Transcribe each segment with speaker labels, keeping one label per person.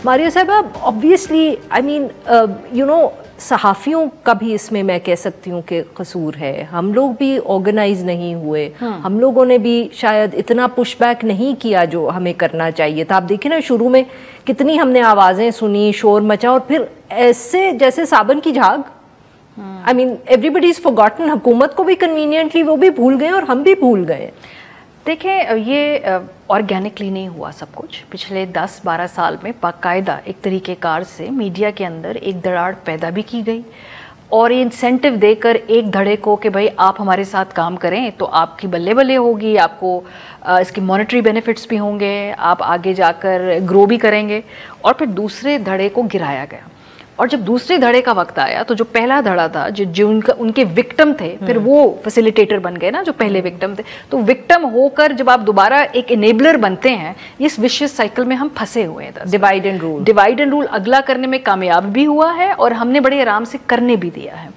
Speaker 1: ماریہ صاحبہ obviously I mean صحافیوں کا بھی اس میں کہہ سکتی ہوں کہ قصور ہے. ہم لوگ بھی آرگنائز نہیں ہوئے, ہم لوگوں نے بھی شاید اتنا پش بیک نہیں کیا جو ہمیں کرنا چاہیے تھا. آپ دیکھیں نا شروع میں کتنی ہم نے آوازیں سنی, شور مچا, اور پھر ایسے جیسے صابن کی جھاگ. I mean everybody is forgotten. حکومت کو بھی کنوینئنٹلی وہ بھی بھول گئے اور ہم بھی بھول گئے.
Speaker 2: دیکھیں یہ آرگینکلی نہیں ہوا سب کچھ. پچھلے 10-12 سال میں باقاعدہ ایک طریقہ کار سے میڈیا کے اندر ایک دراڑ پیدا بھی کی گئی, اور یہ انسینٹیو دے کر ایک دھڑے کو کہ بھائی آپ ہمارے ساتھ کام کریں تو آپ کی بلے بلے ہوگی, آپ کو اس کی مانیٹری بینیفٹس بھی ہوں گے, آپ آگے جا کر گرو بھی کریں گے. اور پھر دوسرے دھڑے کو گرایا گیا, اور جب دوسرے دھڑے کا وقت آیا تو جو پہلا دھڑا تھا جو ان کے وکٹم تھے, پھر وہ فیسیلیٹیٹر بن گئے نا جو پہلے وکٹم تھے. تو وکٹم ہو کر جب آپ دوبارہ ایک انیبلر بنتے ہیں, اس وشیس سائیکل میں ہم پھنسے ہوئے ہیں. ڈیوائڈ اینڈ رول اگلا کرنے میں کامیاب بھی ہوا ہے اور ہم نے بڑے آرام سے کرنے بھی دیا ہے.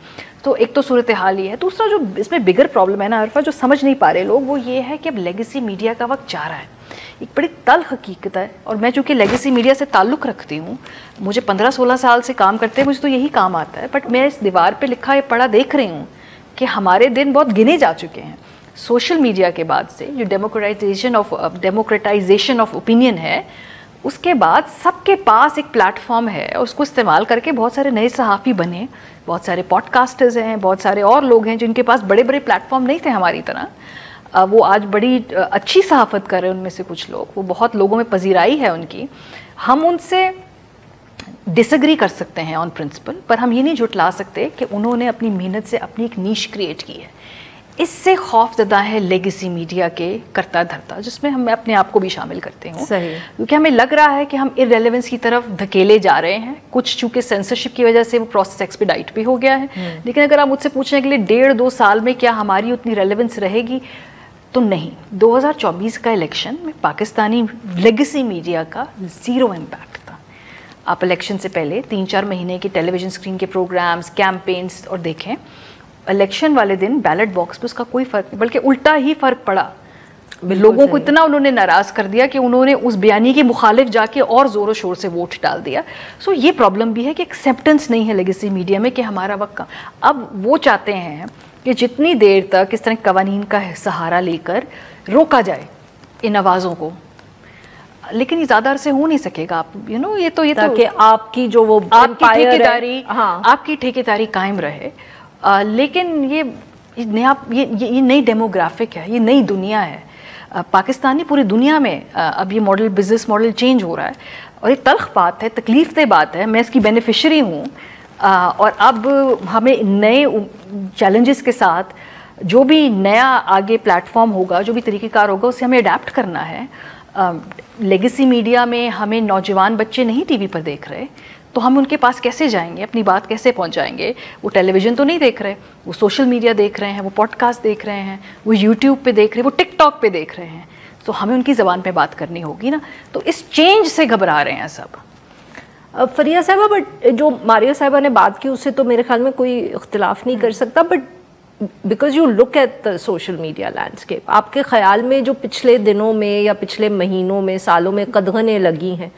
Speaker 2: تو ایک تو صورتحال یہ ہے. دوسرا جو اس میں بگر پرابلم ہے نا عرفہ, جو سمجھ نہیں پا رہے لوگ, وہ یہ ہے کہ اب لیگیسی میڈیا کا وقت جا رہا ہے. ایک بڑی تلخ حقیقت ہے, اور میں چونکہ لیگیسی میڈیا سے تعلق رکھتی ہوں, مجھے 15-16 سال سے کام کرتے ہیں, مجھے تو یہی کام آتا ہے, بٹ میں اس دیوار پہ لکھا یہ پڑھا دیکھ رہی ہوں کہ ہمارے دن بہت گنے جا چکے ہیں. سوشل میڈیا کے بعد سے جو ڈیموکریٹائزیشن آف اوپینین ہے, اس کے بعد سب کے پاس ایک پلیٹ فارم ہے, اور اس کو استعمال کر کے بہت سارے نئے صحافی بنے, بہت سارے پوڈ کاسٹرز ہیں, بہت سارے اور لوگ ہیں جن کے پاس بڑے بڑے پلیٹ فارم نہیں تھے ہماری طرح. وہ آج بڑی اچھی صحافت کر رہے ہیں ان میں سے کچھ لوگ, وہ بہت لوگوں میں پذیرائی ہے ان کی. ہم ان سے ڈس ایگری کر سکتے ہیں آن پرنسپل, پر ہم یہ نہیں جھٹلا سکتے کہ انہوں نے اپنی محنت سے اپنی ایک نیش کریٹ کی ہے. اس سے خوف زدہ ہے لیگیسی میڈیا کے کرتا دھرتا, جس میں ہم اپنے آپ کو بھی شامل کرتے ہوں.
Speaker 1: صحیح,
Speaker 2: کیونکہ ہمیں لگ رہا ہے کہ ہم ارریلیونس کی طرف دھکیلے جا رہے ہیں. کچھ چونکہ سینسرشپ کی وجہ سے وہ پروسیس ایکسپیڈائٹ بھی ہو گیا ہے, لیکن اگر آپ مجھ سے پوچھنے کے لیے 1.5-2 سال میں کیا ہماری اتنی ریلیونس رہے گی, تو نہیں. 2024 کا الیکشن میں پاکستانی لیگیسی میڈیا کا 0 امپیکٹ تھا. آپ الیکشن سے پہلے 3-4 مہینے کی ٹیلی ویژن اسکرین کے پروگرامز, کیمپینز اور دیکھیں, الیکشن والے دن بیلٹ باکس پہ اس کا کوئی فرق نہیں, بلکہ الٹا ہی فرق پڑا. لوگوں کو اتنا انہوں نے ناراض کر دیا کہ انہوں نے اس بیانی کے مخالف جا کے اور زور و شور سے ووٹ ڈال دیا. سو یہ پرابلم بھی ہے کہ ایکسیپٹنس نہیں ہے لیگیسی میڈیا میں کہ ہمارا وقت کا. اب وہ چاہتے ہیں کہ جتنی دیر تک اس طرح قوانین کا سہارا لے کر روکا جائے ان آوازوں کو, لیکن یہ زیادہ عرصے ہو نہیں سکے گا. آپ یہ تو
Speaker 1: تاکہ آپ کی جو وہ
Speaker 2: آپ کی ٹھیکیداری قائم رہے. لیکن یہ نئی ڈیموگرافک ہے, یہ نئی دنیا ہے. پاکستانی پوری دنیا میں اب یہ ماڈل, بزنس ماڈل چینج ہو رہا ہے, اور یہ تلخ بات ہے, تکلیف دہ بات ہے. میں اس کی بینیفیشری ہوں, اور اب ہمیں نئے چیلنجز کے ساتھ جو بھی نیا آگے پلیٹ فارم ہوگا, جو بھی طریقہ کار ہوگا, اسے ہمیں اڈیپٹ کرنا ہے. لیگیسی میڈیا میں ہمیں نوجوان بچے نہیں ٹی وی پر دیکھ رہے, تو ہم ان کے پاس کیسے جائیں گے, اپنی بات کیسے پہنچائیں گے؟ وہ ٹیلی ویژن تو نہیں دیکھ رہے, وہ سوشل میڈیا دیکھ رہے ہیں, وہ پوڈ کاسٹ دیکھ رہے ہیں, وہ یوٹیوب پہ دیکھ رہے ہیں, وہ ٹک ٹاک پہ دیکھ رہے ہیں. تو ہمیں ان کی زبان پہ بات کرنی ہوگی نا. تو اس چینج سے گھبرا رہے ہیں سب.
Speaker 1: فریہ صاحبہ, بٹ جو ماریہ صاحبہ نے بات کی اس سے تو میرے خیال میں کوئی اختلاف نہیں کر سکتا, but because you look at the social media landscape, آپ کے خیال میں جو پچھلے دنوں میں یا پچھلے مہینوں میں, سالوں میں قدغنیں لگی ہیں,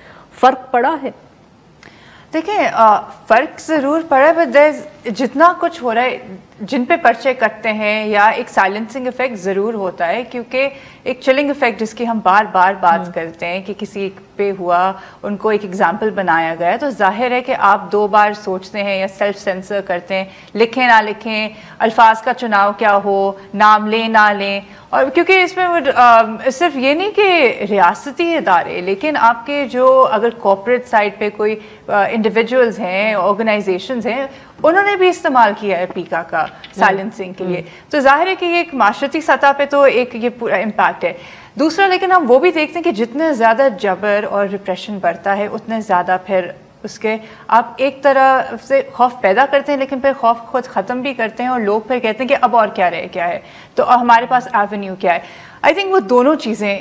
Speaker 1: فرق پڑا ہے؟
Speaker 3: دیکھیں فرق ضرور پڑا ہے, بٹ جتنا کچھ ہو رہا ہے, جن پہ پرچے کٹتے ہیں یا ایک سائلنسنگ افیکٹ ضرور ہوتا ہے, کیونکہ ایک چلنگ افیکٹ جس کی ہم بار بار بات کرتے ہیں کہ کسی پہ ہوا, ان کو ایک ایگزامپل بنایا گیا, تو ظاہر ہے کہ آپ 2 بار سوچتے ہیں یا سیلف سینسر کرتے ہیں, لکھیں نہ لکھیں, الفاظ کا چناؤ کیا ہو, نام لیں نہ لیں. اور کیونکہ اس میں صرف یہ نہیں کہ ریاستی ادارے, لیکن آپ کے جو اگر کارپوریٹ سائڈ پہ کوئی انڈیویجولز ہیں, آرگنائزیشنز ہیں, انہوں نے بھی استعمال کیا ہے پیکا کا سائلنسنگ کے لیے. تو ظاہر ہے کہ یہ ایک معاشرتی سطح پہ تو ایک یہ پورا امپیکٹ ہے. دوسرا, لیکن ہم وہ بھی دیکھتے ہیں کہ جتنے زیادہ جبر اور ریپریشن بڑھتا ہے, اتنے زیادہ پھر اس کے آپ ایک طرح سے خوف پیدا کرتے ہیں, لیکن پھر خوف خود ختم بھی کرتے ہیں, اور لوگ پھر کہتے ہیں کہ اب اور کیا رہے کیا ہے, تو ہمارے پاس ایونیو کیا ہے. آئی تھنک وہ دونوں چیزیں